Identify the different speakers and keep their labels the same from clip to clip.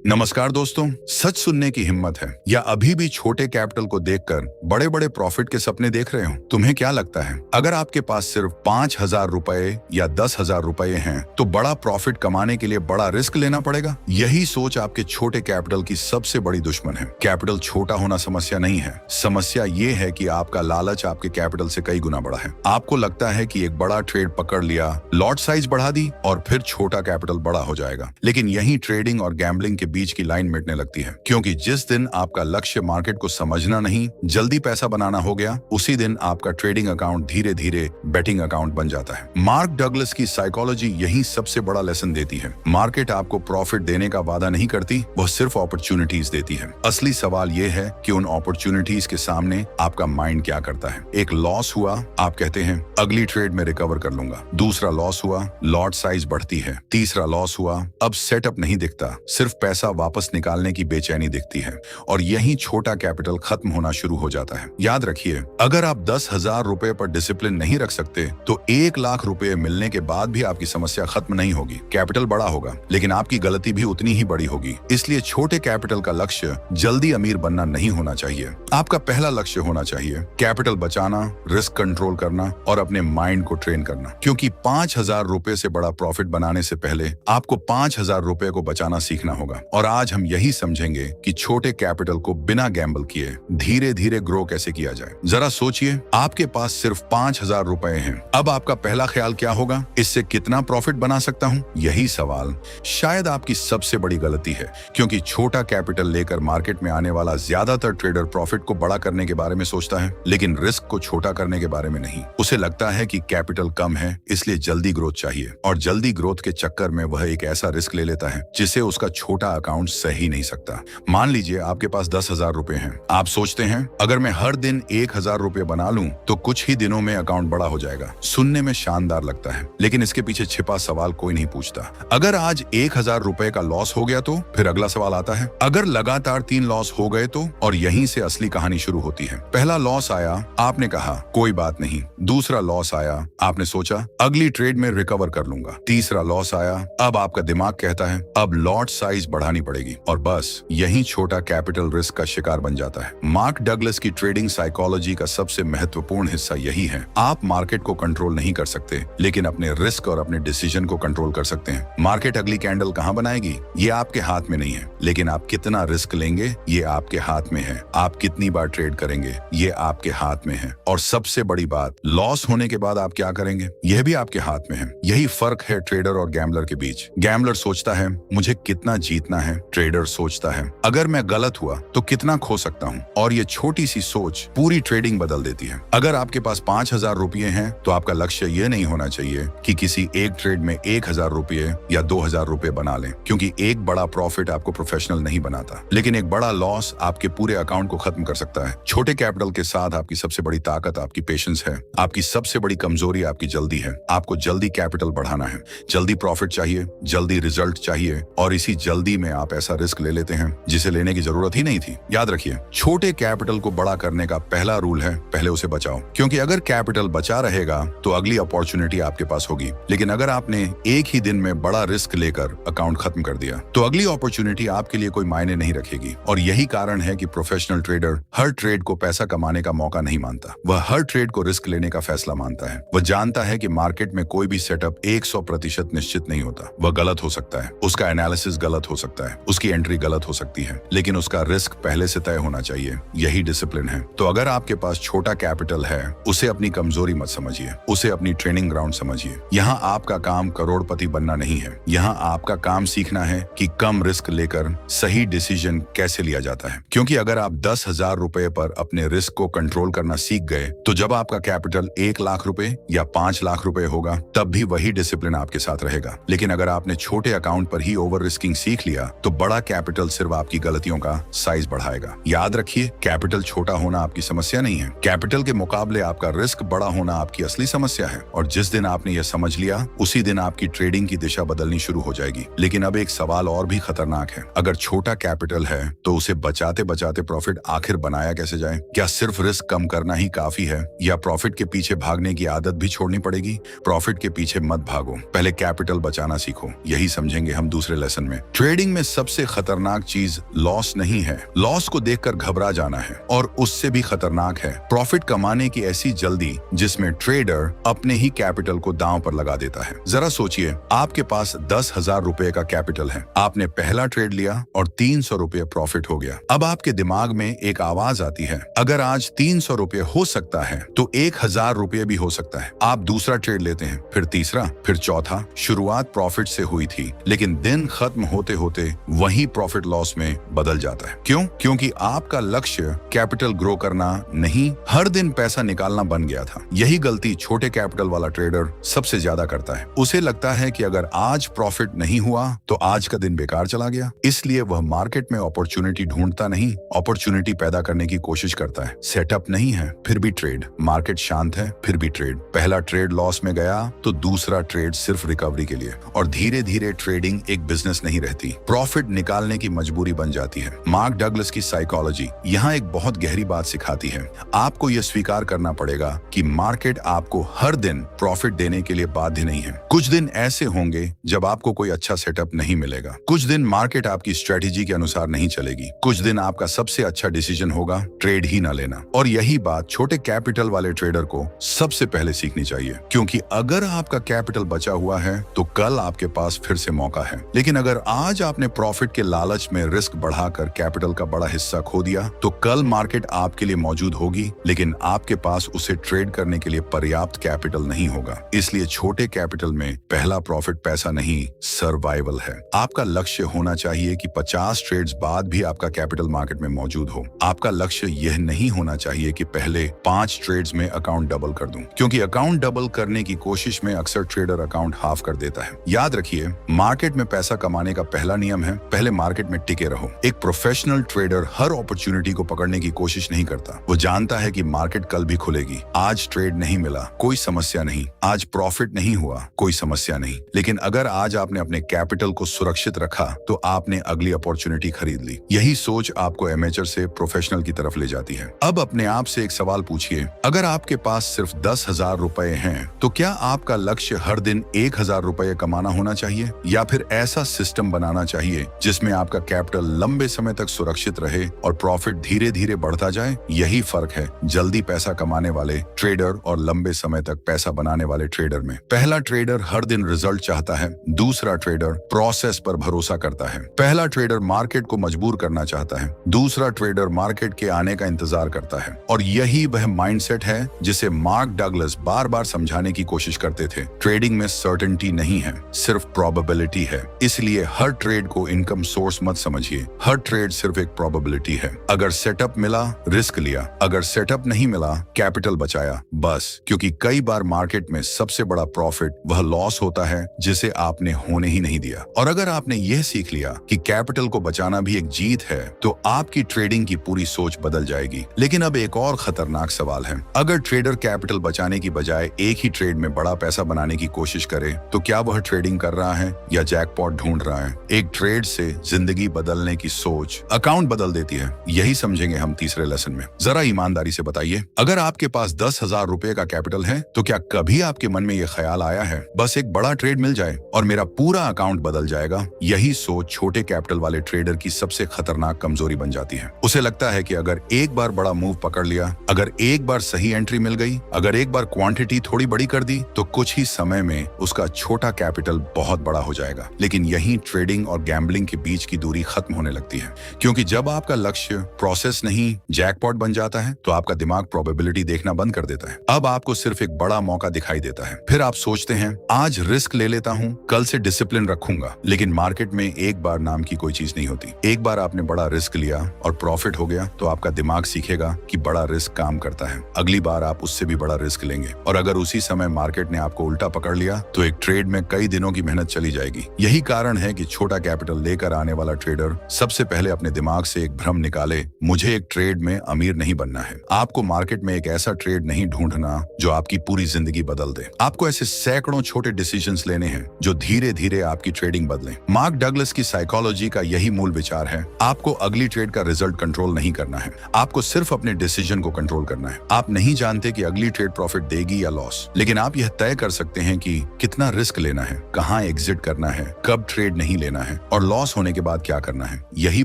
Speaker 1: नमस्कार दोस्तों। सच सुनने की हिम्मत है या अभी भी छोटे कैपिटल को देखकर बड़े बड़े प्रॉफिट के सपने देख रहे हो? तुम्हें क्या लगता है, अगर आपके पास सिर्फ 5,000 रुपए या 10,000 रुपए हैं तो बड़ा प्रॉफिट कमाने के लिए बड़ा रिस्क लेना पड़ेगा? यही सोच आपके छोटे कैपिटल की सबसे बड़ी दुश्मन है। कैपिटल छोटा होना समस्या नहीं है, समस्या ये है कि आपका लालच आपके कैपिटल से कई गुना बड़ा है। आपको लगता है कि एक बड़ा ट्रेड पकड़ लिया, लॉट साइज बढ़ा दी और फिर छोटा कैपिटल बड़ा हो जाएगा। लेकिन यही ट्रेडिंग और गैम्बलिंग के बीच की लाइन मिटने लगती है, क्योंकि जिस दिन आपका लक्ष्य मार्केट को समझना नहीं, जल्दी पैसा बनाना हो गया, उसी दिन आपका ट्रेडिंग अकाउंट धीरे धीरे बेटिंग अकाउंट बन जाता है। मार्क डगलस की साइकोलॉजी यही सबसे बड़ा लेसन देती है। मार्केट आपको प्रॉफिट देने का वादा नहीं करती, वह सिर्फ अपॉर्चुनिटीज देती है। असली सवाल यह है कि उन अपॉर्चुनिटीज के सामने आपका माइंड क्या करता है। एक लॉस हुआ, आप कहते हैं अगली ट्रेड में रिकवर कर लूंगा। दूसरा लॉस हुआ, लॉट साइज बढ़ती है। तीसरा लॉस हुआ, अब सेटअप नहीं दिखता, सिर्फ पैसा वापस निकालने की बेचैनी दिखती है। और यही छोटा कैपिटल खत्म होना शुरू हो जाता है। याद रखिए, अगर आप 10,000 रुपए पर डिसिप्लिन नहीं रख सकते तो 1,00,000 रुपए मिलने के बाद भी आपकी समस्या खत्म नहीं होगी। कैपिटल बड़ा होगा, लेकिन आपकी गलती भी उतनी ही बड़ी होगी। इसलिए छोटे कैपिटल का लक्ष्य जल्दी अमीर बनना नहीं होना चाहिए। आपका पहला लक्ष्य होना चाहिए कैपिटल बचाना, रिस्क कंट्रोल करना और अपने माइंड को ट्रेन करना। क्योंकि 5,000 रुपए से बड़ा प्रॉफिट बनाने से पहले आपको 5,000 रुपए को बचाना सीखना होगा। और आज हम यही समझेंगे कि छोटे कैपिटल को बिना गैम्बल किए धीरे धीरे ग्रो कैसे किया जाए। जरा सोचिए, आपके पास सिर्फ 5,000 रुपए हैं। अब आपका पहला ख्याल क्या होगा? इससे कितना प्रॉफिट बना सकता हूं? यही सवाल शायद आपकी सबसे बड़ी गलती है, क्योंकि छोटा कैपिटल लेकर मार्केट में आने वाला ज्यादातर ट्रेडर प्रॉफिट को बड़ा करने के बारे में सोचता है, लेकिन रिस्क को छोटा करने के बारे में नहीं। उसे लगता है कि कैपिटल कम है, इसलिए जल्दी ग्रोथ चाहिए, और जल्दी ग्रोथ के चक्कर में वह एक ऐसा रिस्क ले लेता है जिसे उसका छोटा अकाउंट सह ही नहीं सकता। मान लीजिए आपके पास 10,000 रुपए हैं। आप सोचते हैं अगर मैं हर दिन 1,000 रुपए बना लूं तो कुछ ही दिनों में अकाउंट बड़ा हो जाएगा। सुनने में शानदार लगता है, लेकिन इसके पीछे छिपा सवाल कोई नहीं पूछता। अगर आज 1,000 रुपए का लॉस हो गया तो फिर अगला सवाल आता है, अगर लगातार 3 लॉस हो गए तो? और यहीं से असली कहानी शुरू होती है। पहला लॉस आया, आपने कहा कोई बात नहीं। दूसरा लॉस आया, आपने सोचा अगली ट्रेड में रिकवर कर लूंगा। तीसरा लॉस आया, अब आपका दिमाग कहता है अब लॉट साइज बढ़ानी पड़ेगी, और बस यही छोटा कैपिटल रिस्क का शिकार बन जाता है। मार्क डगलस की ट्रेडिंग साइकोलॉजी का सबसे महत्वपूर्ण हिस्सा यही है। आप मार्केट को कंट्रोल नहीं कर सकते, लेकिन अपने रिस्क और अपने डिसीजन को कंट्रोल कर सकते हैं। मार्केट अगली कैंडल कहां बनाएगी, ये आपके हाथ में नहीं है, लेकिन आप कितना रिस्क लेंगे ये आपके हाथ में है। आप कितनी बार ट्रेड करेंगे ये आपके हाथ में है। और सबसे बड़ी बात, लॉस होने के बाद आप क्या करेंगे यह भी आपके हाथ में है। यही फर्क है ट्रेडर और गैम्बलर के बीच। गैम्बलर सोचता है मुझे कितना जीतना है, ट्रेडर सोचता है अगर मैं गलत हुआ तो कितना खो सकता हूँ। और ये छोटी सी सोच पूरी ट्रेडिंग बदल देती है। अगर आपके पास 5,000 रुपये हैं तो आपका लक्ष्य ये नहीं होना चाहिए कि किसी एक ट्रेड में 1,000 रुपये या 2,000 रुपये बना लें, क्योंकि एक बड़ा प्रॉफिट आपको प्रोफेशनल नहीं बनाता, लेकिन एक बड़ा लॉस आपके पूरे अकाउंट को खत्म कर सकता है। छोटे कैपिटल के साथ आपकी सबसे बड़ी ताकत आपकी पेशेंस है। आपकी सबसे बड़ी कमजोरी आपकी जल्दी है। आपको जल्दी कैपिटल बढ़ाना है, जल्दी प्रॉफिट चाहिए, जल्दी रिजल्ट चाहिए, और इसी जल्दी में आप ऐसा रिस्क ले लेते हैं जिसे लेने की जरूरत ही नहीं थी। याद रखिए, छोटे कैपिटल को बड़ा करने का पहला रूल है पहले उसे बचाओ, क्योंकि अगर कैपिटल बचा रहेगा तो अगली अपॉर्चुनिटी आपके पास होगी। लेकिन अगर आपने एक ही दिन में बड़ा रिस्क लेकर अकाउंट खत्म कर दिया तो अगली अपॉर्चुनिटी आपके लिए कोई मायने नहीं रखेगी। और यही कारण है कि प्रोफेशनल ट्रेडर हर ट्रेड को पैसा कमाने का मौका नहीं मानता, वह हर ट्रेड को रिस्क लेने का फैसला मानता है। वह जानता है कि मार्केट में कोई भी सेटअप 100% निश्चित नहीं होता। वह गलत हो सकता है, उसका एनालिसिस गलत हो सकता है, उसकी एंट्री गलत हो सकती है, लेकिन उसका रिस्क पहले से तय होना चाहिए। यही डिसिप्लिन है। तो अगर आपके पास छोटा कैपिटल है, उसे अपनी कमजोरी मत समझिए, उसे अपनी ट्रेनिंग ग्राउंड समझिए। यहाँ आपका काम करोड़पति बनना नहीं है, यहाँ आपका काम सीखना है कि कम रिस्क लेकर सही डिसीजन कैसे लिया जाता है। क्योंकि अगर आप 10,000 रुपए पर अपने रिस्क को कंट्रोल करना सीख गए तो जब आपका कैपिटल 1,00,000 रुपए या 5,00,000 रुपए होगा तब भी वही डिसिप्लिन आपके साथ रहेगा। लेकिन अगर आपने छोटे अकाउंट पर ही ओवर रिस्किंग सीख लिया तो बड़ा कैपिटल सिर्फ आपकी गलतियों का साइज बढ़ाएगा। याद रखिए, कैपिटल छोटा होना आपकी समस्या नहीं है, कैपिटल के मुकाबले आपका रिस्क बड़ा होना आपकी असली समस्या है। और जिस दिन आपने यह समझ लिया उसी दिन आपकी ट्रेडिंग की दिशा बदलनी शुरू हो जाएगी। लेकिन अब एक सवाल और भी खतरनाक है, अगर छोटा कैपिटल है तो उसे बचाते बचाते प्रॉफिट आखिर बनाया कैसे जाए? क्या सिर्फ रिस्क कम करना ही काफी है, या प्रॉफिट के पीछे भागने की आदत भी छोड़नी पड़ेगी? प्रॉफिट के पीछे मत भागो, पहले कैपिटल बचाना सीखो। यही समझेंगे हम दूसरे लेसन में। ट्रेडिंग में सबसे खतरनाक चीज लॉस नहीं है, लॉस को देखकर घबरा जाना है, और उससे भी खतरनाक है प्रॉफिट कमाने की ऐसी जल्दी जिसमें ट्रेडर अपने ही कैपिटल को दांव पर लगा देता है। जरा सोचिए, आपके पास 10,000 रुपए का कैपिटल है, आपने पहला ट्रेड लिया और 300 रुपए प्रॉफिट हो गया। अब आपके दिमाग में एक आवाज आती है, अगर आज 300 रुपए हो सकता है तो 1,000 रुपए भी हो सकता है। आप दूसरा ट्रेड लेते हैं, फिर तीसरा, फिर चौथा। शुरुआत प्रॉफिट से हुई थी, लेकिन दिन खत्म होते होते वही प्रॉफिट लॉस में बदल जाता है। क्यों? क्योंकि आपका लक्ष्य कैपिटल ग्रो करना नहीं, हर दिन पैसा निकालना बन गया था। यही गलती छोटे कैपिटल वाला ट्रेडर सबसे ज्यादा करता है। उसे लगता है कि अगर आज प्रॉफिट नहीं हुआ तो आज का दिन बेकार चला गया, इसलिए वह मार्केट में अपॉर्चुनिटी ढूंढता नहीं, अपॉर्चुनिटी पैदा करने की कोशिश करता है। सेटअप नहीं है फिर भी ट्रेड, मार्केट शांत है फिर भी ट्रेड। पहला ट्रेड लॉस में गया तो दूसरा ट्रेड सिर्फ रिकवरी के लिए, और धीरे धीरे ट्रेडिंग एक बिजनेस नहीं रहती, प्रॉफिट निकालने की मजबूरी बन जाती है। मार्क डगलस की साइकोलॉजी यहाँ एक बहुत गहरी बात सिखाती है। आपको यह स्वीकार करना पड़ेगा कि मार्केट आपको हर दिन प्रॉफिट देने के लिए बाध्य नहीं है। कुछ दिन ऐसे होंगे जब आपको कोई अच्छा सेटअप नहीं मिलेगा, कुछ दिन मार्केट आपकी स्ट्रेटेजी के अनुसार नहीं चलेगी, कुछ दिन आपका सबसे अच्छा डिसीजन होगा ट्रेड ही ना लेना। और यही बात छोटे कैपिटल वाले ट्रेडर को सबसे पहले सीखनी चाहिए, क्योंकि अगर आपका कैपिटल बचा हुआ है तो कल आपके पास फिर से मौका है। लेकिन अगर आज आपने प्रॉफिट के लालच में रिस्क बढ़ाकर कैपिटल का बड़ा हिस्सा खो दिया तो कल मार्केट आपके लिए मौजूद होगी, लेकिन आपके पास उसे ट्रेड करने के लिए पर्याप्त कैपिटल नहीं होगा। इसलिए छोटे कैपिटल में पहला प्रॉफिट पैसा नहीं, सर्वाइवल है। आपका लक्ष्य होना चाहिए कि 50 ट्रेड्स बाद भी आपका कैपिटल मार्केट में मौजूद हो। आपका लक्ष्य यह नहीं होना चाहिए कि पहले 5 ट्रेड्स में अकाउंट डबल कर दूं, क्योंकि अकाउंट डबल करने की कोशिश में अक्सर ट्रेडर अकाउंट हाफ कर देता है। याद रखिए, मार्केट में पैसा कमाने का पहला नियम है, पहले मार्केट में टिके रहो। एक प्रोफेशनल ट्रेडर हर अपॉर्चुनिटी को पकड़ने की कोशिश नहीं करता। वो जानता है कि मार्केट कल भी खुलेगी। आज ट्रेड नहीं मिला, कोई समस्या नहीं। आज प्रॉफिट नहीं हुआ, कोई समस्या नहीं। लेकिन अगर आज आपने अपने कैपिटल को सुरक्षित रखा तो आपने अगली अपॉर्चुनिटी खरीद ली। यही सोच आपको एमेचर से प्रोफेशनल की तरफ ले जाती है। अब अपने आप से एक सवाल पूछिए, अगर आपके पास सिर्फ 10,000 रुपए हैं तो क्या आपका लक्ष्य हर दिन 1,000 रुपए कमाना होना चाहिए, या फिर ऐसा सिस्टम बनाना चाहिए जिसमें आपका कैपिटल लंबे समय तक सुरक्षित रहे और प्रॉफिट धीरे धीरे बढ़ता जाए? यही फर्क है जल्दी पैसा कमाने वाले ट्रेडर और लंबे समय तक पैसा बनाने वाले ट्रेडर में। पहला ट्रेडर हर दिन रिजल्ट चाहता है, दूसरा ट्रेडर प्रोसेस पर भरोसा करता है। पहला ट्रेडर मार्केट को मजबूर करना चाहता है, दूसरा ट्रेडर मार्केट के आने का इंतजार करता है। और यही वह माइंडसेट है जिसे मार्क डगलस बार बार समझाने की कोशिश करते थे। ट्रेडिंग में सर्टेनिटी नहीं है, सिर्फ प्रोबेबिलिटी है। इसलिए हर ट्रेड को इनकम सोर्स मत समझिए, हर ट्रेड सिर्फ एक प्रोबेबिलिटी है। अगर सेटअप मिला, रिस्क लिया, अगर सेटअप नहीं मिला, कैपिटल बचाया, बस। क्योंकि कई बार मार्केट में सबसे बड़ा प्रॉफिट वह लॉस होता है जिसे आपने होने ही नहीं दिया। और अगर आपने यह सीख लिया कि कैपिटल को बचाना भी एक जीत है तो आपकी ट्रेडिंग की पूरी सोच बदल जाएगी। लेकिन अब एक और खतरनाक सवाल है, अगर ट्रेडर कैपिटल बचाने की बजाय एक ही ट्रेड में बड़ा पैसा बनाने की कोशिश करे तो क्या वह ट्रेडिंग कर रहा है या जैकपॉट ढूंढ रहा है? एक ट्रेड से जिंदगी बदलने की सोच अकाउंट बदल देती है। यही समझेंगे हम तीसरे लेसन में। जरा ईमानदारी से बताइए, अगर आपके पास 10,000 रुपए का कैपिटल है तो क्या कभी आपके मन में यह ख्याल आया है बस एक बड़ा ट्रेड मिल जाए और मेरा पूरा अकाउंट बदल जाएगा? यही सोच छोटे कैपिटल वाले ट्रेडर की सबसे खतरनाक कमजोरी बन जाती है। उसे लगता है कि अगर एक बार बड़ा मूव पकड़ लिया, अगर एक बार सही एंट्री मिल गई, अगर एक बार क्वांटिटी थोड़ी बड़ी कर दी तो कुछ ही समय में उसका छोटा कैपिटल बहुत बड़ा हो जाएगा। लेकिन यही ट्रेडिंग और गैम्बलिंग के बीच की दूरी खत्म होने लगती है, क्योंकि जब आपका लक्ष्य प्रोसेस नहीं जैकपॉट बन जाता है तो आपका दिमाग प्रोबेबिलिटी देखना बंद कर देता है। अब आपको सिर्फ एक बड़ा मौका दिखाई देता है। फिर आप सोचते हैं आज रिस्क ले लेता हूं, कल से डिसिप्लिन रखूंगा। लेकिन मार्केट में एक बार नाम की कोई चीज नहीं होती। एक बार आपने बड़ा रिस्क लिया और प्रॉफिट हो गया तो आपका दिमाग सीखेगा कि बड़ा रिस्क काम करता है। अगली बार आप उससे भी बड़ा रिस्क लेंगे, और अगर उसी समय मार्केट ने आपको उल्टा पकड़ लिया तो एक ट्रेड में कई दिनों की मेहनत चली जाएगी। यही कारण है कि छोटा कैपिटल लेकर आने वाला ट्रेडर सबसे पहले अपने दिमाग से एक भ्रम निकाले, मुझे एक ट्रेड में अमीर नहीं बनना है। आपको मार्केट में एक ऐसा ट्रेड नहीं ढूंढना जो आपकी पूरी जिंदगी बदल दे। आपको ऐसे सैकड़ों छोटे डिसीजंस लेने हैं जो धीरे धीरे आपकी ट्रेडिंग बदलें। मार्क डगलस की साइकोलॉजी का यही मूल विचार है, आपको अगली ट्रेड का रिजल्ट कंट्रोल नहीं करना है, आपको सिर्फ अपने डिसीजन को कंट्रोल करना है। आप नहीं जानते कि अगली ट्रेड प्रॉफिट देगी या लॉस, लेकिन आप यह तय कर सकते हैं कि कितना रिस्क लेना है, कहां एग्जिट करना है, कब ट्रेड नहीं लेना है। और लॉस होने के बाद क्या करना है। यही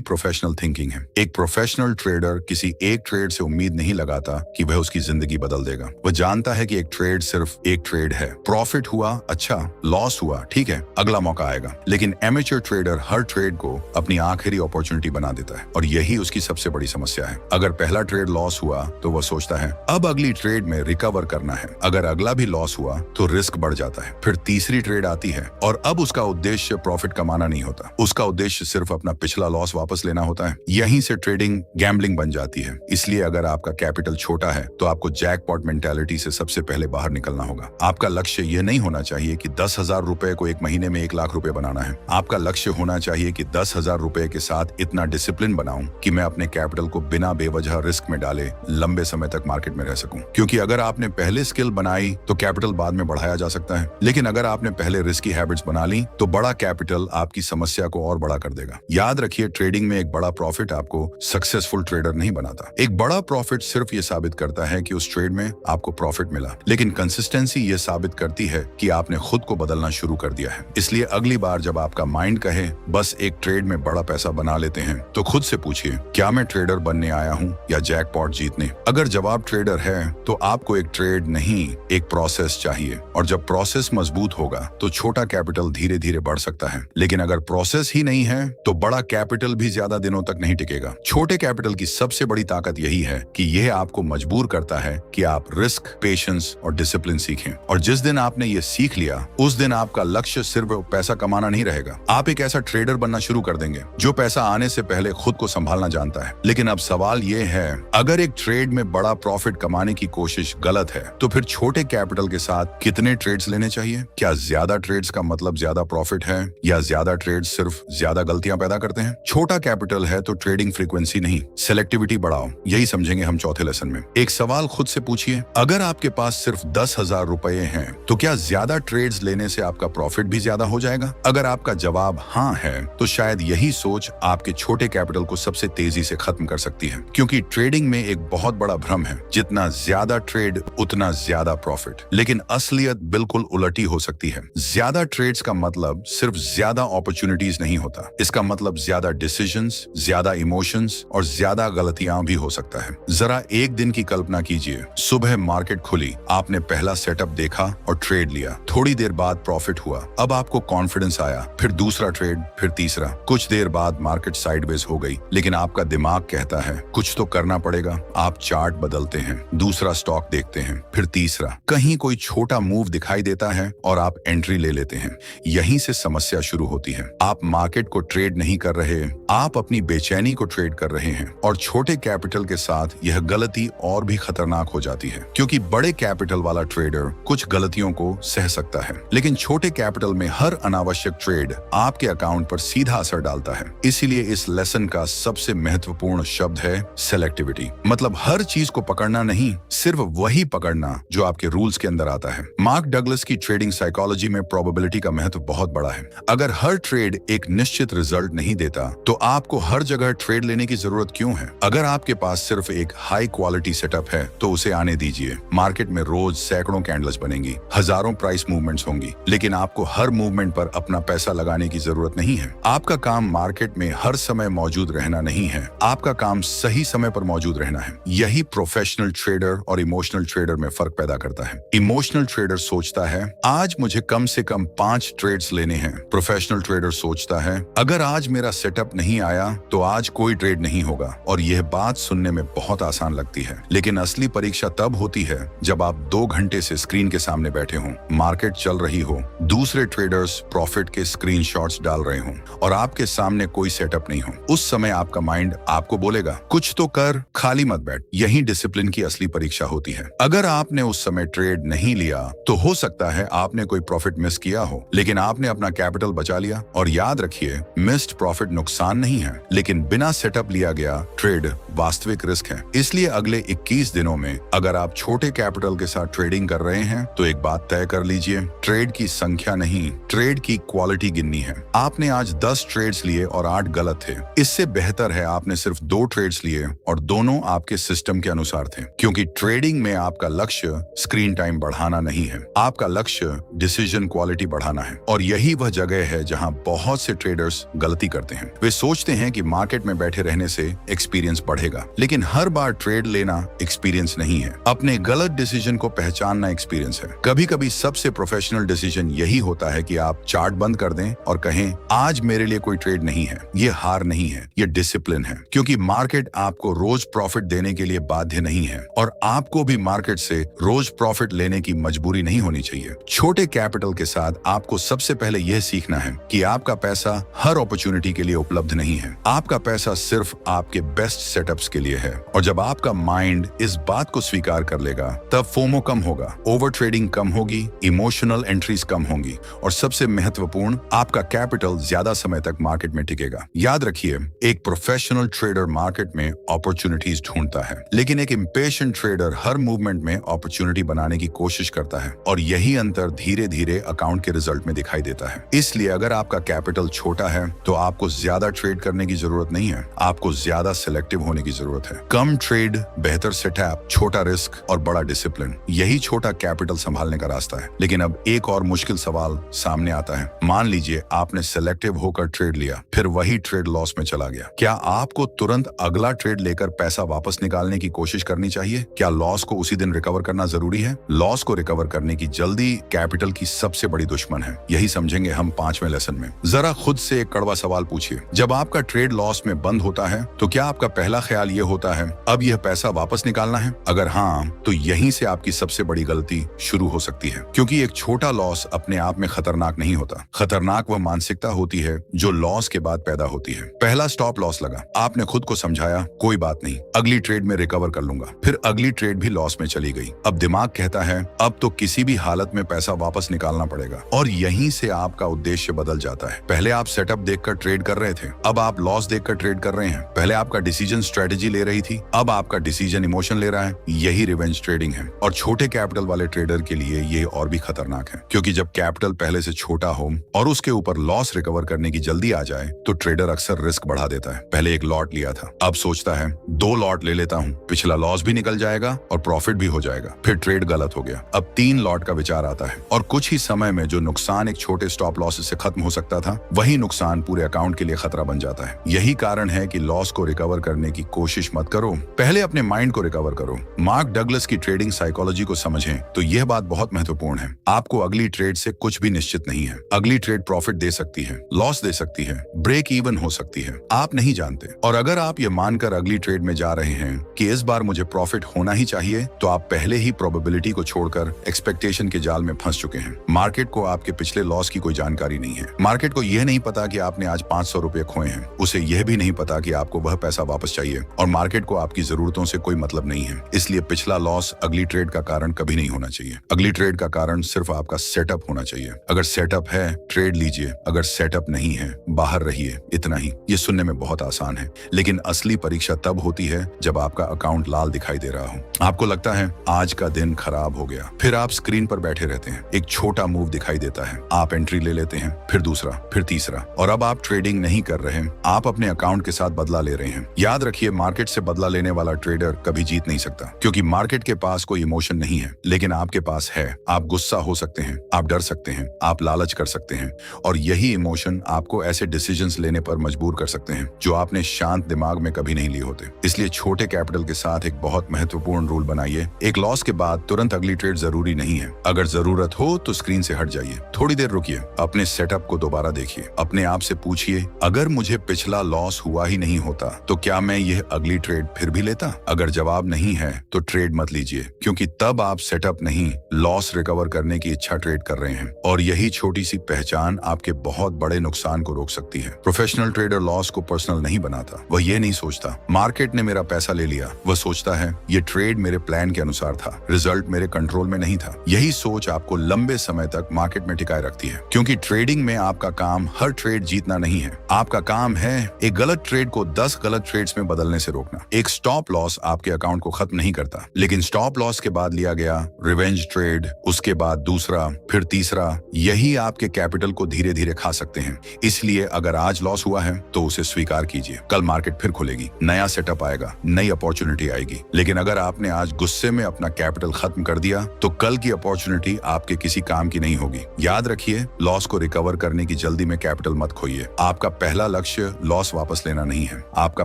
Speaker 1: प्रोफेशनल थिंकिंग है। एक प्रोफेशनल ट्रेडर किसी एक ट्रेड से उम्मीद नहीं लगाता कि वह उसकी जिंदगी बदल देगा। वह जानता है कि एक ट्रेड सिर्फ एक ट्रेड है। प्रॉफिट हुआ अच्छा, लॉस हुआ ठीक है, अगला मौका आएगा। लेकिन एमेच्योर ट्रेडर हर ट्रेड को अपनी आखिरी अपॉर्चुनिटी बना देता है और यही उसकी सबसे बड़ी समस्या है। अगर पहला ट्रेड लॉस हुआ तो वह सोचता है अब अगली ट्रेड में रिकवर करना है। अगर अगला भी लॉस हुआ तो रिस्क बढ़ जाता है। फिर तीसरी ट्रेड आती है और अब उसका उद्देश्य प्रॉफिट कमाना नहीं होता, उसका उद्देश्य सिर्फ अपना पिछला लॉस वापस लेना होता है। यहीं से ट्रेडिंग गैम्बलिंग बन जाती है। इसलिए अगर आपका कैपिटल छोटा है तो आपको जैकपॉट मेंटालिटी से सबसे पहले बाहर निकलना होगा। आपका लक्ष्य यह नहीं होना चाहिए कि 10,000 रुपए को एक महीने में 1 लाख रुपए बनाना है। आपका लक्ष्य होना चाहिए कि 10,000 रुपए के साथ इतना डिसिप्लिन बनाऊं कि मैं अपने कैपिटल को बिना बेवजह रिस्क में डाले लंबे समय तक मार्केट में रह सकूं। क्योंकि अगर आपने पहले स्किल बनाई तो कैपिटल बाद में बढ़ाया जा सकता है, लेकिन अगर आपने पहले रिस्की हैबिट्स बना ली तो बड़ा कैपिटल आपकी समस्या को और बड़ा कर देगा। याद रखिए, ट्रेडिंग में एक बड़ा प्रॉफिट आपको सक्सेसफुल ट्रेडर नहीं बनाता। एक बड़ा प्रॉफिट सिर्फ ये साबित करता है कि उस ट्रेड में आपको प्रॉफिट मिला, लेकिन कंसिस्टेंसी ये साबित करती है कि आपने खुद को बदलना शुरू कर दिया है। इसलिए अगली बार जब आपका माइंड कहे बस एक ट्रेड में बड़ा पैसा बना लेते हैं तो खुद से पूछिए क्या मैं ट्रेडर बनने आया हूँ या जैकपॉट जीतने। अगर जवाब ट्रेडर है तो आपको एक ट्रेड नहीं एक प्रोसेस चाहिए, और जब प्रोसेस मजबूत होगा तो छोटा कैपिटल धीरे धीरे बढ़ सकता है। लेकिन अगर प्रोसेस ही नहीं है तो बड़ा कैपिटल भी ज्यादा दिनों तक नहीं टिकेगा। छोटे कैपिटल की सबसे बड़ी ताकत यही है कि यह आपको मजबूर करता है कि आप रिस्क, पेशेंस और डिसिप्लिन सीखें। और जिस दिन आपने ये सीख लिया उस दिन आपका लक्ष्य सिर्फ पैसा कमाना नहीं रहेगा। आप एक ऐसा ट्रेडर बनना शुरू कर देंगे जो पैसा आने से पहले खुद को संभालना जानता है। लेकिन अब सवाल ये है, अगर एक ट्रेड में बड़ा प्रॉफिट कमाने की कोशिश गलत है तो फिर छोटे कैपिटल के साथ कितने ट्रेड्स लेने चाहिए? क्या ज्यादा ट्रेड्स का मतलब ज्यादा प्रॉफिट है या ज्यादा ट्रेड्स सिर्फ ज्यादा गलतियां पैदा करते हैं? छोटा कैपिटल है तो ट्रेडिंग फ्रीक्वेंसी नहीं, सिलेक्टिविटी बढ़ाओ। यही समझेंगे हम चौथे लेसन में। एक सवाल खुद से पूछिए, अगर आपके पास सिर्फ 10,000 रुपए हैं तो क्या ज्यादा ट्रेड्स लेने से आपका प्रॉफिट भी ज्यादा हो जाएगा? अगर आपका जवाब हाँ है तो शायद यही सोच आपके छोटे कैपिटल को सबसे तेजी से खत्म कर सकती है। क्योंकि ट्रेडिंग में एक बहुत बड़ा भ्रम है, जितना ज्यादा ट्रेड उतना ज्यादा प्रॉफिट। लेकिन असलियत बिल्कुल उलटी हो सकती है। ज्यादा ट्रेड्स का मतलब सिर्फ ज्यादा अपॉर्चुनिटीज नहीं होता, इसका मतलब ज्यादा डिसीजंस, ज्यादा इमोशंस और ज्यादा गलतियां भी हो सकता है। जरा एक दिन की कल्पना कीजिए, सुबह मार्केट खुली, आपने पहला सेटअप देखा और ट्रेड लिया। थोड़ी देर बाद प्रॉफिट हुआ, अब आपको कॉन्फिडेंस आया, फिर दूसरा ट्रेड, फिर तीसरा। कुछ देर बाद मार्केट साइडवेज हो गई, लेकिन आपका दिमाग कहता है कुछ तो करना पड़ेगा। आप चार्ट बदलते हैं, दूसरा स्टॉक देखते हैं, फिर तीसरा। कहीं कोई छोटा मूव दिखाई देता है और आप एंट्री ले लेते हैं। यहीं से समस्या शुरू होती है। आप मार्केट को ट्रेड नहीं कर रहे, आप अपनी बेचैनी को ट्रेड कर रहे हैं। और छोटे कैपिटल के साथ यह गलती और भी खतरनाक हो जाती है, क्योंकि बड़े कैपिटल वाला ट्रेडर कुछ गलतियों को सह सकता है, लेकिन छोटे कैपिटल में हर अनावश्यक ट्रेड आपके अकाउंट पर सीधा असर डालता है। इसीलिए इस लेसन का सबसे महत्वपूर्ण शब्द है सेलेक्टिविटी। मतलब हर चीज को पकड़ना नहीं, सिर्फ वही पकड़ना जो आपके रूल्स के अंदर आता है। मार्क डगलस की ट्रेडिंग साइकोलॉजी में प्रोबेबिलिटी का महत्व बहुत बड़ा है। अगर हर ट्रेड एक निश्चित रिजल्ट नहीं देता तो आपको हर जगह ट्रेड लेने की जरूरत क्यों है? अगर आपके पास सिर्फ एक हाई क्वालिटी सेटअप है तो उसे आने दीजिए। मार्केट में रोज सैकड़ों कैंडल्स बनेंगी, हजारों प्राइस मूवमेंट्स होंगी, लेकिन आपको हर मूवमेंट पर अपना पैसा लगाने की जरूरत नहीं है। आपका काम मार्केट में हर समय मौजूद रहना नहीं है, आपका काम सही समय पर मौजूद रहना है। यही प्रोफेशनल ट्रेडर और इमोशनल ट्रेडर में फर्क पैदा करता है। इमोशनल ट्रेडर सोचता है आज मुझे कम से कम 5 ट्रेड्स लेने हैं। प्रोफेशनल ट्रेडर सोचता है अगर आज मेरा सेटअप नहीं आया तो आज कोई ट्रेड नहीं होगा। और यह बात सुनने में बहुत आसान लगती है, लेकिन असली परीक्षा तब होती है जब आप 2 घंटे से स्क्रीन के सामने बैठे हों, मार्केट चल रही हो, दूसरे ट्रेडर्स प्रॉफिट के स्क्रीनशॉट्स डाल रहे हों और आपके सामने कोई सेटअप नहीं हो। उस समय आपका माइंड आपको बोलेगा कुछ तो कर, खाली मत बैठ। यही डिसिप्लिन की असली परीक्षा होती है। अगर आपने उस समय ट्रेड नहीं लिया तो हो सकता है आपने कोई प्रॉफिट मिस किया हो, लेकिन आपने अपना कैपिटल बचा लिया। और याद रखिए, मिस्ड प्रॉफिट नुकसान नहीं है, लेकिन बिना सेटअप लिया गया ट्रेड वास्तविक रिस्क है। इसलिए अगले 21 दिनों में अगर आप छोटे कैपिटल के साथ ट्रेडिंग कर रहे हैं तो एक बात तय कर लीजिए, ट्रेड की संख्या नहीं, ट्रेड की क्वालिटी गिननी है। आपने आज 10 ट्रेड्स लिए और 8 गलत थे, इससे बेहतर है आपने सिर्फ 2 ट्रेड्स लिए और दोनों आपके सिस्टम के अनुसार थे। क्योंकि ट्रेडिंग में आपका लक्ष्य स्क्रीन टाइम बढ़ाना नहीं है, आपका लक्ष्य डिसीजन क्वालिटी बढ़ाना है। और यही वह जगह है जहां बहुत बहुत से ट्रेडर्स गलती करते हैं। वे सोचते हैं कि मार्केट में बैठे रहने से एक्सपीरियंस बढ़ेगा, लेकिन हर बार ट्रेड लेना एक्सपीरियंस नहीं है। अपने गलत डिसीजन को पहचानना एक्सपीरियंस है। कभी कभी सबसे प्रोफेशनल डिसीजन यही होता है कि आप चार्ट बंद कर दें और कहें आज मेरे लिए कोई ट्रेड नहीं है। ये हार नहीं है, ये डिसिप्लिन है, क्योंकि मार्केट आपको रोज प्रॉफिट देने के लिए बाध्य नहीं है और आपको भी मार्केट से रोज प्रॉफिट लेने की मजबूरी नहीं होनी चाहिए। छोटे कैपिटल के साथ आपको सबसे पहले यह सीखना है कि आपका पैसा हर अपॉर्चुनिटी के लिए उपलब्ध नहीं है। आपका पैसा सिर्फ आपके बेस्ट सेटअप्स के लिए है। और जब आपका माइंड इस बात को स्वीकार कर लेगा, तब फोमो कम होगा, ओवर ट्रेडिंग कम होगी, इमोशनल एंट्रीज कम होंगी और सबसे महत्वपूर्ण, आपका कैपिटल ज्यादा समय तक मार्केट में टिकेगा। याद रखिए, एक प्रोफेशनल ट्रेडर मार्केट में अपॉर्चुनिटीज ढूंढता है, लेकिन एक इम्पेशेंट ट्रेडर हर मूवमेंट में अपॉर्चुनिटी बनाने की कोशिश करता है और यही अंतर धीरे धीरे अकाउंट के रिजल्ट में दिखाई देता है। इसलिए अगर आपका कैपिटल छोटा है तो आपको ज्यादा ट्रेड करने की जरूरत नहीं है, आपको ज्यादा सिलेक्टिव होने की जरूरत है। कम ट्रेड, बेहतर सेटअप, छोटा रिस्क और बड़ा डिसिप्लिन, यही छोटा कैपिटल संभालने का रास्ता है। लेकिन अब एक और मुश्किल सवाल सामने आता है। मान लीजिए आपने सिलेक्टिव होकर ट्रेड लिया, फिर वही ट्रेड लॉस में चला गया। क्या आपको तुरंत अगला ट्रेड लेकर पैसा वापस निकालने की कोशिश करनी चाहिए? क्या लॉस को उसी दिन रिकवर करना जरूरी है? लॉस को रिकवर करने की जल्दी कैपिटल की सबसे बड़ी दुश्मन है। यही समझेंगे हम 5वें लेसन में। जरा खुद से एक कड़वा सवाल पूछिए। जब आपका ट्रेड लॉस में बंद होता है तो क्या आपका पहला ख्याल ये होता है अब यह पैसा वापस निकालना है? अगर हाँ, तो यहीं से आपकी सबसे बड़ी गलती शुरू हो सकती है, क्योंकि एक छोटा लॉस अपने आप में खतरनाक नहीं होता। खतरनाक वह मानसिकता होती है जो लॉस के बाद पैदा होती है। पहला स्टॉप लॉस लगा, आपने खुद को समझाया कोई बात नहीं, अगली ट्रेड में रिकवर कर लूंगा। फिर अगली ट्रेड भी लॉस में चली गई। अब दिमाग कहता है अब तो किसी भी हालत में पैसा वापस निकालना पड़ेगा और यहीं से आपका उद्देश्य बदल जाता है। पहले आप सेटअप देखकर ट्रेड कर रहे थे, अब आप लॉस देखकर ट्रेड कर रहे हैं। पहले आपका डिसीजन स्ट्रेटेजी ले रही थी, अब आपका डिसीजन इमोशन ले रहा है। यही रिवेंज ट्रेडिंग है और छोटे कैपिटल वाले ट्रेडर के लिए ये और भी खतरनाक है, क्योंकि जब कैपिटल पहले से छोटा हो और उसके ऊपर लॉस रिकवर करने की जल्दी आ जाए तो ट्रेडर अक्सर रिस्क बढ़ा देता है। पहले एक लॉट लिया था, अब सोचता है 2 लॉट ले लेता हूँ, पिछला लॉस भी निकल जाएगा और प्रॉफिट भी हो जाएगा। फिर ट्रेड गलत हो गया, अब 3 लॉट का विचार आता है और कुछ ही समय में जो नुकसान एक छोटे स्टॉप लॉस से खत्म हो सकता था, वही नुकसान पूरे अकाउंट के लिए खतरा बन जाता है। यही कारण है कि लॉस को रिकवर करने की कोशिश मत करो, पहले अपने माइंड को रिकवर करो। मार्क डगलस की ट्रेडिंग साइकोलॉजी को समझें तो यह बात बहुत महत्वपूर्ण है। आपको अगली ट्रेड से कुछ भी निश्चित नहीं है। अगली ट्रेड प्रॉफिट दे सकती है, लॉस दे सकती है, ब्रेक इवन हो सकती है, आप नहीं जानते। और अगर आप ये मानकर अगली ट्रेड में जा रहे हैं कि इस बार मुझे प्रॉफिट होना ही चाहिए, तो आप पहले ही प्रोबेबिलिटी को छोड़कर एक्सपेक्टेशन के जाल में फंस चुके हैं। मार्केट को आपके पिछले लॉस की कोई जानकारी नहीं है। मार्केट को यह नहीं पता कि आपने आज 500 रुपए खोए हैं, उसे यह भी नहीं पता कि आपको वह पैसा वापस चाहिए और मार्केट को आपकी जरूरतों से कोई मतलब नहीं है। इसलिए पिछला लॉस अगली ट्रेड का कारण कभी नहीं होना चाहिए। अगली ट्रेड का कारण सिर्फ आपका सेटअप होना चाहिए। अगर सेटअप है, ट्रेड लीजिए, अगर सेटअप नहीं है, बाहर रहिए। इतना ही। ये सुनने में बहुत आसान है, लेकिन असली परीक्षा तब होती है जब आपका अकाउंट लाल दिखाई दे रहा हो। आपको लगता है आज का दिन खराब हो गया, फिर आप स्क्रीन पर बैठे रहते हैं, एक छोटा मूव दिखाई देता है, आप एंट्री ले लेते हैं, फिर दूसरा, फिर तीसरा, और अब आप ट्रेडिंग नहीं कर रहे, आप अपने अकाउंट के साथ बदला ले रहे हैं। याद रखिए, मार्केट से बदला लेने वाला ट्रेडर कभी जीत नहीं सकता, क्योंकि मार्केट के पास कोई इमोशन नहीं है, लेकिन आपके पास है। आप गुस्सा हो सकते हैं, आप डर सकते हैं, आप लालच कर सकते हैं, और यही इमोशन आपको ऐसे डिसीजंस लेने पर मजबूर कर सकते हैं जो आपने शांत दिमाग में कभी नहीं लिए होते। इसलिए छोटे कैपिटल के साथ एक बहुत महत्वपूर्ण रूल बनाइए। एक लॉस के बाद तुरंत अगली ट्रेड जरूरी नहीं है। अगर जरूरत हो तो स्क्रीन से हट जाइए, थोड़ी देर रुकिए, अपने सेटअप को दोबारा देखिए, अपने आप से पूछिए, अगर मुझे पिछला लॉस हुआ ही नहीं होता तो क्या मैं यह अगली ट्रेड फिर भी लेता? अगर जवाब नहीं है तो ट्रेड मत लीजिए, क्योंकि तब आप सेटअप नहीं, लॉस रिकवर करने की इच्छा ट्रेड कर रहे हैं, और यही छोटी सी पहचान आपके बहुत बड़े नुकसान को रोक सकती है। प्रोफेशनल ट्रेडर लॉस को पर्सनल नहीं बनाता। वह ये नहीं सोचता मार्केट ने मेरा पैसा ले लिया, वह सोचता है ये ट्रेड मेरे प्लान के अनुसार था, रिजल्ट मेरे कंट्रोल में नहीं था। यही सोच आपको लंबे समय तक मार्केट में टिकाए रखती है, क्योंकि ट्रेडिंग में आपका काम हर ट्रेड जीतना नहीं है। आपका काम है एक गलत ट्रेड को 10 गलत ट्रेड्स में बदलने से रोकना। एक स्टॉप लॉस आपके अकाउंट को खत्म नहीं करता, लेकिन स्टॉप लॉस के बाद लिया गया रिवेंज ट्रेड, उसके बाद दूसरा, फिर तीसरा, यही आपके कैपिटल को धीरे धीरे खा सकते हैं। इसलिए अगर आज लॉस हुआ है तो उसे स्वीकार कीजिए। कल मार्केट फिर खुलेगी, नया सेटअप आएगा, नई अपॉर्चुनिटी आएगी। लेकिन अगर आपने आज गुस्से में अपना कैपिटल खत्म कर दिया तो कल की अपॉर्चुनिटी आपके किसी काम की नहीं होगी। याद रखिए, लॉस को रिकवर करने की जल्दी जल्दी में कैपिटल मत खोइए। आपका पहला लक्ष्य लॉस वापस लेना नहीं है, आपका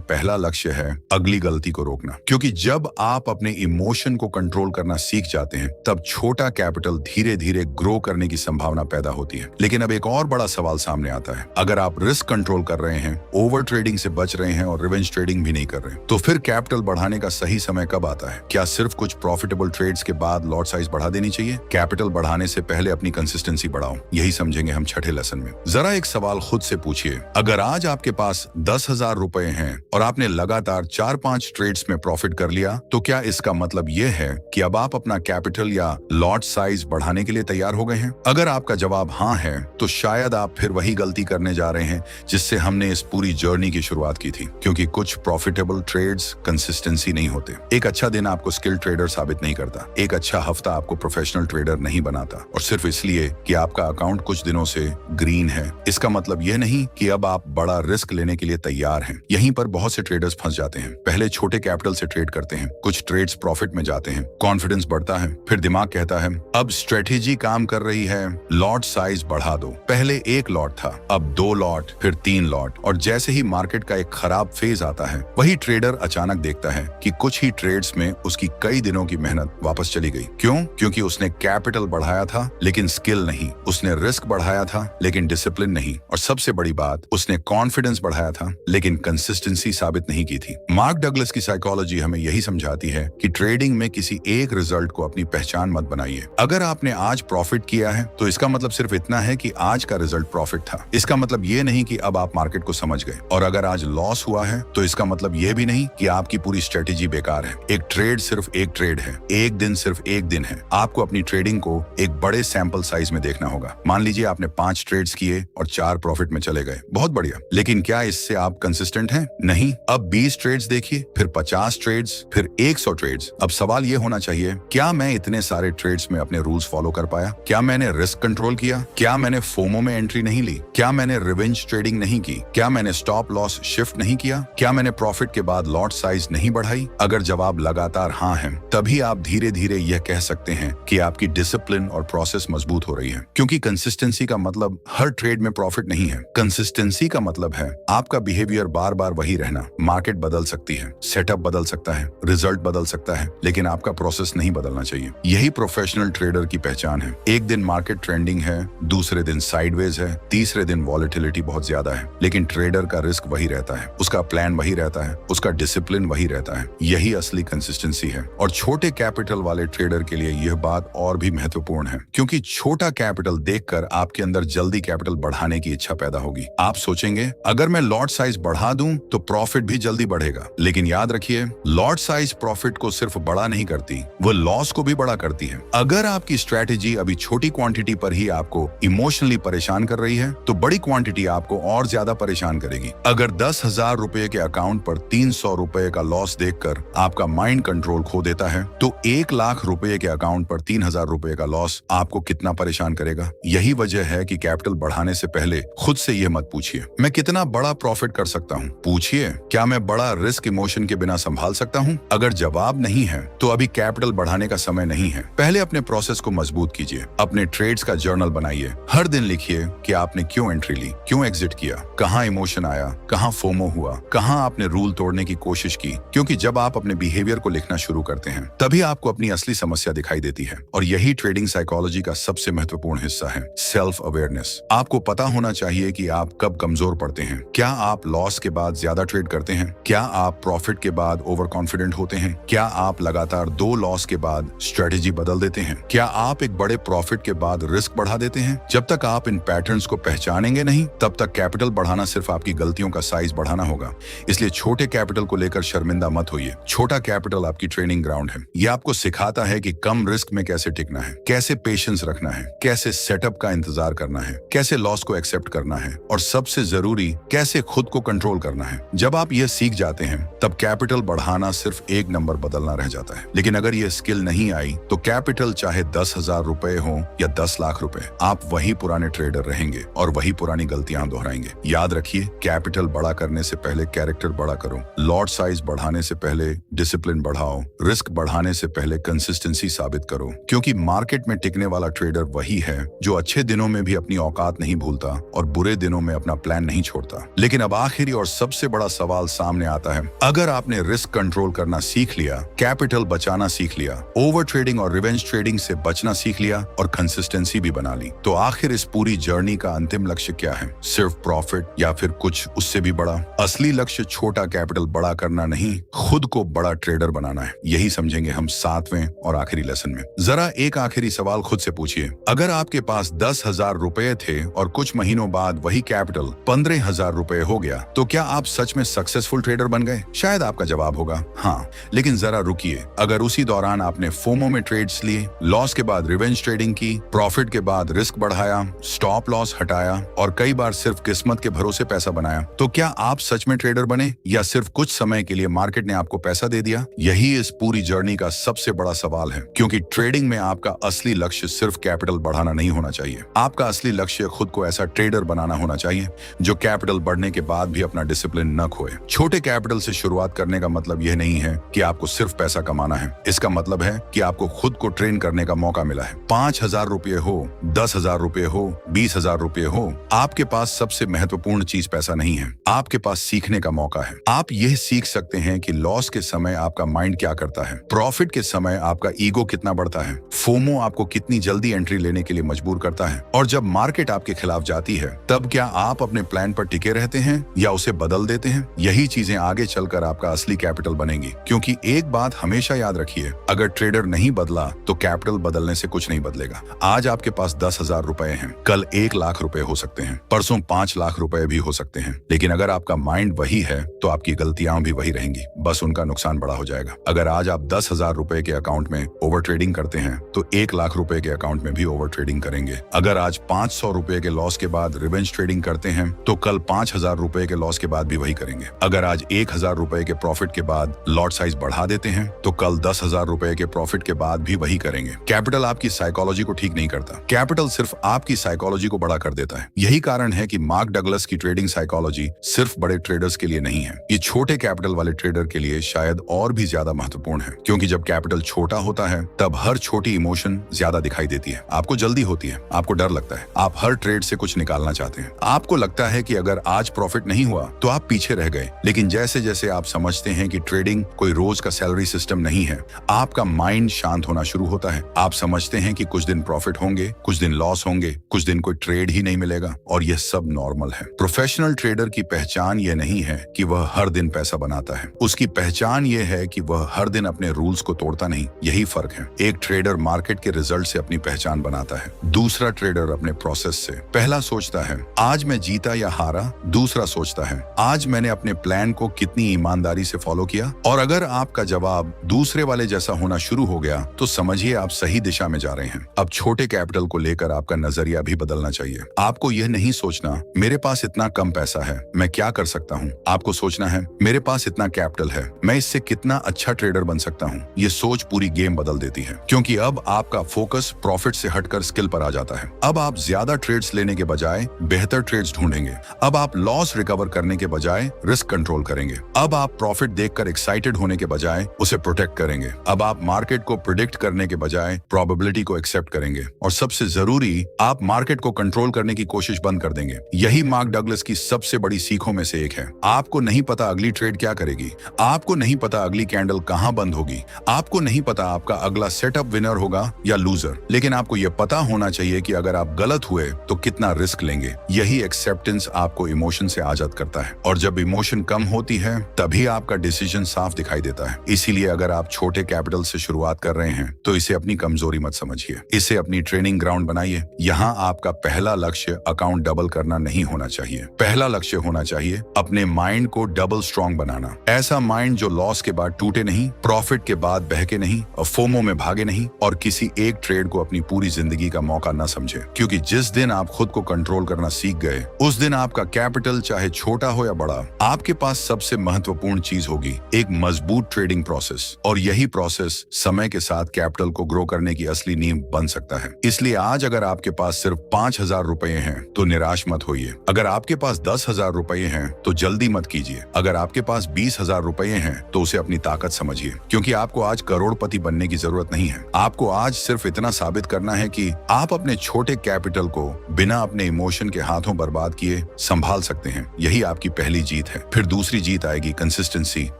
Speaker 1: पहला लक्ष्य है अगली गलती को रोकना। क्योंकि जब आप अपने इमोशन को कंट्रोल करना सीख जाते हैं तब छोटा कैपिटल धीरे धीरे ग्रो करने की संभावना पैदा होती है। लेकिन अब एक और बड़ा सवाल सामने आता है, अगर आप रिस्क कंट्रोल कर रहे हैं, ओवर ट्रेडिंग से बच रहे हैं और रिवेंज ट्रेडिंग भी नहीं कर रहे, तो फिर कैपिटल बढ़ाने का सही समय कब आता है? क्या सिर्फ कुछ प्रॉफिटेबल ट्रेड्स के बाद लॉट साइज बढ़ा देनी चाहिए? कैपिटल बढ़ाने से पहले अपनी कंसिस्टेंसी बढ़ाओ, यही समझेंगे हम छठे लेसन में। जरा एक सवाल खुद से पूछिए, अगर आज आपके पास 10,000 रुपए हैं और आपने लगातार 4-5 ट्रेड्स में प्रॉफिट कर लिया, तो क्या इसका मतलब यह है कि अब आप अपना कैपिटल या लॉट साइज बढ़ाने के लिए तैयार हो गए हैं? अगर आपका जवाब हाँ है, तो शायद आप फिर वही गलती करने जा रहे हैं जिससे हमने इस पूरी जर्नी की शुरुआत की थी। क्योंकि कुछ प्रॉफिटेबल ट्रेड्स कंसिस्टेंसी नहीं होते। एक अच्छा दिन आपको स्किल ट्रेडर साबित नहीं करता, एक अच्छा हफ्ता आपको प्रोफेशनल ट्रेडर नहीं बनाता। और सिर्फ इसलिए कि आपका अकाउंट कुछ दिनों से ग्रीन है, इसका मतलब यह नहीं कि अब आप बड़ा रिस्क लेने के लिए तैयार हैं। यहीं पर बहुत से ट्रेडर्स फंस जाते हैं। पहले छोटे कैपिटल से ट्रेड करते हैं, कुछ ट्रेड्स प्रॉफिट में जाते हैं, कॉन्फिडेंस बढ़ता है, फिर दिमाग कहता है अब स्ट्रेटेजी काम कर रही है, लॉट साइज बढ़ा दो। पहले 1 लॉट था, अब 2 लॉट, फिर 3 लॉट। और जैसे ही मार्केट का एक खराब फेज आता है, वही ट्रेडर अचानक देखता है कि कुछ ही ट्रेड्स में उसकी कई दिनों की मेहनत वापस चली गई। क्यों? क्योंकि उसने कैपिटल बढ़ाया था लेकिन स्किल नहीं, उसने रिस्क बढ़ाया था लेकिन डिसिप्लिन नहीं, और सबसे बड़ी बात, उसने कॉन्फिडेंस बढ़ाया था लेकिन कंसिस्टेंसी साबित नहीं की थी। मार्क डगलस की साइकोलॉजी हमें यही समझाती है कि ट्रेडिंग में किसी एक रिजल्ट को अपनी पहचान मत बनाइए। अगर आपने आज प्रॉफिट किया है तो इसका मतलब सिर्फ इतना है कि आज का रिजल्ट प्रॉफिट था। इसका मतलब ये नहीं कि अब आप मार्केट को समझ गए। और अगर आज लॉस हुआ है तो इसका मतलब ये भी नहीं कि आपकी पूरी स्ट्रेटेजी बेकार है। एक ट्रेड सिर्फ एक ट्रेड है, एक दिन सिर्फ एक दिन है। आपको अपनी ट्रेडिंग को एक बड़े सैंपल साइज में देखना होगा। मान लीजिए आपने 5 ट्रेड्स किए और 4 प्रॉफिट में चले गए, बहुत बढ़िया। लेकिन क्या इससे आप कंसिस्टेंट हैं? नहीं। अब 20 ट्रेड्स देखिए, फिर 50 ट्रेड्स, फिर 100 ट्रेड्स। अब सवाल ये होना चाहिए, क्या मैं इतने सारे ट्रेड्स में अपने रूल्स फॉलो कर पाया? क्या मैंने रिस्क कंट्रोल किया? क्या मैंने फोमो में एंट्री नहीं ली? क्या मैंने रिवेंज ट्रेडिंग नहीं की? क्या मैंने स्टॉप लॉस शिफ्ट नहीं किया? क्या मैंने प्रॉफिट के बाद लॉट साइज नहीं बढ़ाई? अगर जवाब लगातार हाँ है, तभी आप धीरे धीरे यह कह सकते हैं कि आपकी डिसिप्लिन और प्रोसेस मजबूत हो रही है। क्योंकि कंसिस्टेंसी का मतलब हर ट्रेड में प्रॉफिट नहीं है। कंसिस्टेंसी का मतलब है आपका बिहेवियर बार बार वही रहना। मार्केट बदल सकती है, सेटअप बदल सकता है, रिजल्ट बदल सकता है, लेकिन आपका प्रोसेस नहीं बदलना चाहिए। यही प्रोफेशनल ट्रेडर की पहचान है। एक दिन मार्केट ट्रेंडिंग है, दूसरे दिन साइडवेज है, तीसरे दिन वॉलेटिलिटी बहुत ज्यादा है, लेकिन ट्रेडर का रिस्क वही रहता है, उसका प्लान वही रहता है, उसका डिसिप्लिन वही रहता है। यही असली कंसिस्टेंसी है। और छोटे कैपिटल वाले ट्रेडर के लिए यह बात और भी महत्वपूर्ण है, क्योंकि छोटा कैपिटल देखकर आपके अंदर जल्दी कैपिटल बढ़ाने की इच्छा पैदा होगी। आप सोचेंगे अगर मैं लॉट साइज बढ़ा दूं तो प्रॉफिट भी जल्दी बढ़ेगा। लेकिन याद रखिए, लॉट साइज प्रॉफिट को सिर्फ बड़ा नहीं करती, वो लॉस को भी बड़ा करती है। अगर आपकी स्ट्रेटेजी अभी छोटी क्वांटिटी पर ही आपको इमोशनली परेशान कर रही है, तो बड़ी क्वांटिटी आपको और ज्यादा परेशान करेगी। अगर 10,000 रुपए के अकाउंट पर 300 रुपए का लॉस देखकर आपका माइंड कंट्रोल खो देता है, तो 1 लाख रुपए के अकाउंट पर 3,000 रुपए का लॉस आपको कितना परेशान करेगा? यही वजह है कि कैपिटल बढ़ाने से पहले खुद से यह मत पूछिए मैं कितना बड़ा प्रॉफिट कर सकता हूँ, पूछिए क्या मैं बड़ा रिस्क इमोशन के बिना संभाल सकता हूँ। अगर जवाब नहीं है तो अभी कैपिटल बढ़ाने का समय नहीं है। पहले अपने प्रोसेस को मजबूत कीजिए, अपने ट्रेड्स का जर्नल बनाइए, हर दिन लिखिए कि आपने क्यों एंट्री ली, क्यों एग्जिट किया, कहाँ इमोशन आया, कहाँ फोमो हुआ, कहाँ आपने रूल तोड़ने की कोशिश की। क्योंकि जब आप अपने बिहेवियर को लिखना शुरू करते हैं, तभी आपको अपनी असली समस्या दिखाई देती है। और यही ट्रेडिंग साइकोलॉजी का सबसे महत्वपूर्ण हिस्सा है, सेल्फ अवेयरनेस। आपको पता होना चाहिए कि आप कब कमजोर पड़ते हैं। क्या आप लॉस के बाद ज्यादा ट्रेड करते हैं? क्या आप प्रॉफिट के बाद ओवर कॉन्फिडेंट होते हैं? क्या आप लगातार 2 लॉस के बाद स्ट्रेटेजी बदल देते हैं? क्या आप एक बड़े प्रॉफिट के बाद रिस्क बढ़ा देते हैं? जब तक आप इन पैटर्न्स को पहचानेंगे नहीं, तब तक कैपिटल बढ़ाना सिर्फ आपकी गलतियों का साइज बढ़ाना होगा। इसलिए छोटे कैपिटल को लेकर शर्मिंदा मत होइए। छोटा कैपिटल आपकी ट्रेनिंग ग्राउंड है। यह आपको सिखाता है कि कम रिस्क में कैसे टिकना है, कैसे पेशेंस रखना है, कैसे सेटअप का इंतजार करना है, कैसे लॉस को एक्सेप्ट करना है, और सबसे जरूरी कैसे खुद को कंट्रोल करना है। जब आप यह सीख जाते हैं, तब कैपिटल बढ़ाना सिर्फ एक नंबर बदलना रह जाता है। लेकिन अगर यह स्किल नहीं आई, तो कैपिटल चाहे 10,000 रुपए हो या 10 लाख रुपए, आप वही पुराने ट्रेडर रहेंगे और वही पुरानी गलतियां दोहराएंगे। याद रखिए, कैपिटल बड़ा करने से पहले कैरेक्टर बड़ा करो, लॉट साइज बढ़ाने से पहले डिसिप्लिन बढ़ाओ, रिस्क बढ़ाने से पहले कंसिस्टेंसी साबित करो। क्योंकि मार्केट में टिकने वाला ट्रेडर वही है जो अच्छे दिनों में भी अपनी औकात नहीं नहीं भूलता और बुरे दिनों में अपना प्लान नहीं छोड़ता। लेकिन अब आखिरी और सबसे बड़ा सवाल सामने आता है, अगर आपने रिस्क कंट्रोल करना सीख लिया, कैपिटल बचाना सीख लिया, ओवर ट्रेडिंग और रिवेंज ट्रेडिंग से बचना सीख लिया और कंसिस्टेंसी भी बना ली, तो आखिर इस पूरी जर्नी का अंतिम लक्ष्य क्या है? सिर्फ प्रॉफिट या फिर कुछ उससे भी बड़ा? असली लक्ष्य छोटा कैपिटल बड़ा करना नहीं, खुद को बड़ा ट्रेडर बनाना है। यही समझेंगे हम 7वें और आखिरी लेसन में। जरा एक आखिरी सवाल खुद से पूछिए, अगर आपके पास 10,000 रुपए थे और कुछ महीनों बाद वही कैपिटल 15,000 रुपए हो गया, तो क्या आप सच में सक्सेसफुल ट्रेडर बन गए? शायद आपका जवाब होगा हाँ। लेकिन जरा रुकिए, अगर उसी दौरान आपने फोमो में ट्रेड्स लिए, लॉस के बाद रिवेंज ट्रेडिंग की, प्रॉफिट के बाद रिस्क बढ़ाया, स्टॉप लॉस हटाया और कई बार सिर्फ किस्मत के भरोसे पैसा बनाया, तो क्या आप सच में ट्रेडर बने या सिर्फ कुछ समय के लिए मार्केट ने आपको पैसा दे दिया? यही इस पूरी जर्नी का सबसे बड़ा सवाल है, क्योंकि ट्रेडिंग में आपका असली लक्ष्य सिर्फ कैपिटल बढ़ाना नहीं होना चाहिए। आपका असली लक्ष्य खुद को ऐसा ट्रेडर बनाना होना चाहिए जो कैपिटल बढ़ने के बाद भी अपना डिसिप्लिन न खोए। छोटे कैपिटल से शुरुआत करने का मतलब यह नहीं है कि आपको सिर्फ पैसा कमाना है। इसका मतलब है कि आपको खुद को ट्रेन करने का मौका मिला है। 5,000 रुपये हो, 10,000 रुपये हो, 20,000 रुपये हो, आपके पास सबसे महत्वपूर्ण चीज पैसा नहीं है, आपके पास सीखने का मौका है। आप यह सीख सकते हैं कि लॉस के समय आपका माइंड क्या करता है, प्रॉफिट के समय आपका ईगो कितना बढ़ता है, फोमो आपको कितनी जल्दी एंट्री लेने के लिए मजबूर करता है, और जब मार्केट आपके खिलाफ जाती है तब क्या आप अपने प्लान पर टिके रहते हैं या उसे बदल देते हैं? यही चीजें आगे चलकर आपका असली कैपिटल बनेंगी। क्योंकि एक बात हमेशा याद रखिए, अगर ट्रेडर नहीं बदला तो कैपिटल बदलने से कुछ नहीं बदलेगा। आज आपके पास 10,000 रुपए हैं, कल 1,00,000 रुपए हो सकते हैं, परसों 5,00,000 रुपए भी हो सकते हैं। लेकिन अगर आपका माइंड वही है तो आपकी गलतियां भी वही रहेंगी, बस उनका नुकसान बड़ा हो जाएगा। अगर आज आप 10,000 रुपए के अकाउंट में ओवर ट्रेडिंग करते हैं तो 1,00,000 रुपए के अकाउंट में भी ओवर ट्रेडिंग करेंगे। अगर आज 500 रुपए के लॉस के बाद रिवेंज ट्रेडिंग करते हैं तो कल 5,000 रुपए के लॉस के बाद भी वही करेंगे। अगर आज 1,000 रुपए के प्रॉफिट के बाद लॉट साइज बढ़ा देते हैं तो कल 10,000 रुपए के प्रॉफिट के बाद भी वही करेंगे। कैपिटल आपकी साइकोलॉजी को ठीक नहीं करता, कैपिटल सिर्फ आपकी साइकोलॉजी को बड़ा कर देता है। यही कारण है कि मार्क डगलस की ट्रेडिंग साइकोलॉजी सिर्फ बड़े ट्रेडर्स के लिए नहीं है, ये छोटे कैपिटल वाले ट्रेडर के लिए शायद और भी ज्यादा महत्वपूर्ण है। क्योंकि जब कैपिटल छोटा होता है तब हर छोटी इमोशन ज्यादा दिखाई देती है। आपको जल्दी होती है, आपको डर लगता है, आप हर ट्रेड से कुछ निकालना चाहते हैं, आपको लगता है कि अगर आज प्रॉफिट नहीं हुआ तो आप पीछे रह गए। लेकिन जैसे जैसे आप समझते हैं कि ट्रेडिंग कोई रोज का सैलरी सिस्टम नहीं है, आपका माइंड शांत होना शुरू होता है। आप समझते हैं कि कुछ दिन प्रॉफिट होंगे, कुछ दिन लॉस होंगे, कुछ दिन कोई ट्रेड ही नहीं मिलेगा और यह सब नॉर्मल है। प्रोफेशनल ट्रेडर की पहचान यह नहीं है कि वह हर दिन पैसा बनाता है, उसकी पहचान यह है कि वह हर दिन अपने रूल्स को तोड़ता नहीं। यही फर्क है। एक ट्रेडर मार्केट के रिजल्ट से अपनी पहचान बनाता है, दूसरा ट्रेडर अपने प्रोसेस से। पहला सोचता है आज मैं जीता या हारा, दूसरा सोचता है आज मैंने अपने प्लान को कितनी ईमानदारी से फॉलो किया। और अगर आपका जवाब दूसरे वाले जैसा होना शुरू हो गया तो समझिए आप सही दिशा में जा रहे हैं। अब छोटे कैपिटल को लेकर आपका नजरिया भी बदलना चाहिए। आपको यह नहीं सोचना मेरे पास इतना कम पैसा है, मैं क्या कर सकता हूँ। आपको सोचना है मेरे पास इतना कैपिटल है, मैं इससे कितना अच्छा ट्रेडर बन सकता हूँ। ये सोच पूरी गेम बदल देती है, क्योंकि अब आपका फोकस प्रॉफिट से हटकर स्किल पर आ जाता है। अब आप ज्यादा ट्रेड्स लेने के बजाय बेहतर ट्रेड्स ढूंढेंगे। अब आप लॉस रिकवर करने के बजाय रिस्क कंट्रोल करेंगे। अब आप प्रॉफिट देखकर एक्साइटेड होने के बजाय उसे प्रोटेक्ट करेंगे। अब आप मार्केट को प्रिडिक्ट करने के बजाय प्रोबेबिलिटी को एक्सेप्ट करेंगे। और सबसे जरूरी, आप मार्केट को कंट्रोल करने की कोशिश बंद कर देंगे। यही मार्क डगलस की सबसे बड़ी सीखों में से एक है। आपको नहीं पता अगली ट्रेड क्या करेगी, आपको नहीं पता अगली कैंडल कहां बंद होगी, आपको नहीं पता आपका अगला सेटअप विनर होगा या लूजर, लेकिन आपको यह पता होना चाहिए कि अगर आप गलत हुए तो कितना रिस्क लेंगे। यही एक्सेप्टेंस आपको इमोशन से आजाद करता है, और जब इमोशन कम होती है तभी आपका डिसीजन साफ दिखाई देता है। इसीलिए अगर आप छोटे कैपिटल से शुरुआत कर रहे हैं तो इसे अपनी कमजोरी मत समझिए, इसे अपनी ट्रेनिंग ग्राउंड बनाइए। यहाँ आपका पहला लक्ष्य अकाउंट डबल करना नहीं होना चाहिए, पहला लक्ष्य होना चाहिए अपने माइंड को डबल स्ट्रॉन्ग बनाना। ऐसा माइंड जो लॉस के बाद टूटे नहीं, प्रॉफिट के बाद बहके नहीं, और फोमो में भागे नहीं, और किसी एक ट्रेड को अपनी पूरी जिंदगी का मौका न समझे। क्योंकि जिस दिन आप खुद को कंट्रोल करना सीख गए उस दिन आपका कैपिटल चाहे छोटा हो या बड़ा, आपके पास सबसे महत्वपूर्ण चीज होगी एक मजबूत ट्रेडिंग प्रोसेस। और यही प्रोसेस समय के साथ कैपिटल को ग्रो करने की असली नींव बन सकता है। इसलिए आज अगर आपके पास सिर्फ 5,000 रुपए हैं तो निराश मत होइए। अगर आपके पास 10,000 रुपए हैं तो जल्दी मत कीजिए। अगर आपके पास 20,000 रुपए हैं तो उसे अपनी ताकत समझिए, क्योंकि आपको आज करोड़पति बनने की जरूरत नहीं है। आपको आज सिर्फ इतना साबित करना है कि आप अपने छोटे कैपिटल को बिना अपने इमोशन के हाथों बर्बाद किए संभाल सकते हैं, यही आपकी पहली जीत है। फिर दूसरी जीत आएगी कंसिस्टेंसी,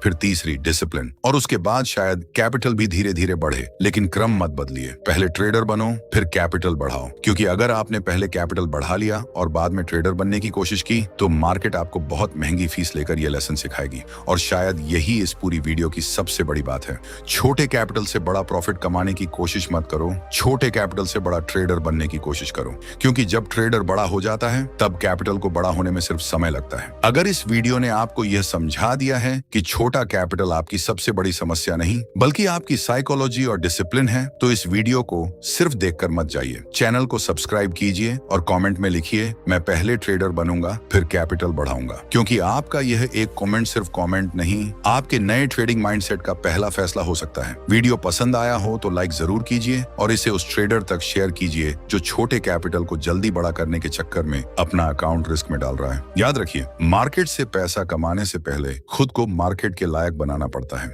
Speaker 1: फिर तीसरी डिसिप्लिन, और उसके बाद शायद कैपिटल भी धीरे धीरे बढ़े। लेकिन क्रम मत बदलिए, पहले ट्रेडर बनो फिर कैपिटल बढ़ाओ, क्योंकि अगर आपने पहले कैपिटल बढ़ा लिया और बाद में ट्रेडर बनने की कोशिश की तो मार्केट आपको बहुत महंगी फीस लेकर यह लेसन सिखाएगी। और शायद यही इस पूरी वीडियो की सबसे बड़ी बात है। छोटे कैपिटल से बड़ा प्रॉफिट कमाने की कोशिश मत करो, छोटे कैपिटल से बड़ा ट्रेडर बनने की कोशिश करो, क्योंकि जब ट्रेडर बड़ा हो जाता है तब कैपिटल को बड़ा होने में सिर्फ समय लगता है। अगर इस वीडियो ने आपको यह समझा दिया है कि छोटा कैपिटल आपकी सबसे बड़ी समस्या नहीं बल्कि आपकी साइकोलॉजी और डिसिप्लिन है, तो इस वीडियो को सिर्फ देखकर मत जाइए। चैनल को सब्सक्राइब कीजिए और कमेंट में लिखिए, मैं पहले ट्रेडर बनूंगा फिर कैपिटल बढ़ाऊंगा, क्योंकि आपका यह एक कमेंट सिर्फ कमेंट नहीं, आपके नए ट्रेडिंग माइंडसेट का पहला फैसला हो सकता है। वीडियो पसंद आया हो तो लाइक जरूर कीजिए और इसे उस ट्रेडर तक शेयर कीजिए जो छोटे कैपिटल को जल्दी बड़ा करने के चक्कर में अपना अकाउंट रिस्क में डाल रहा है। याद रखिए, मार्केट से पैसा कमाने से पहले खुद को मार्केट के लायक बनाना पड़ता है।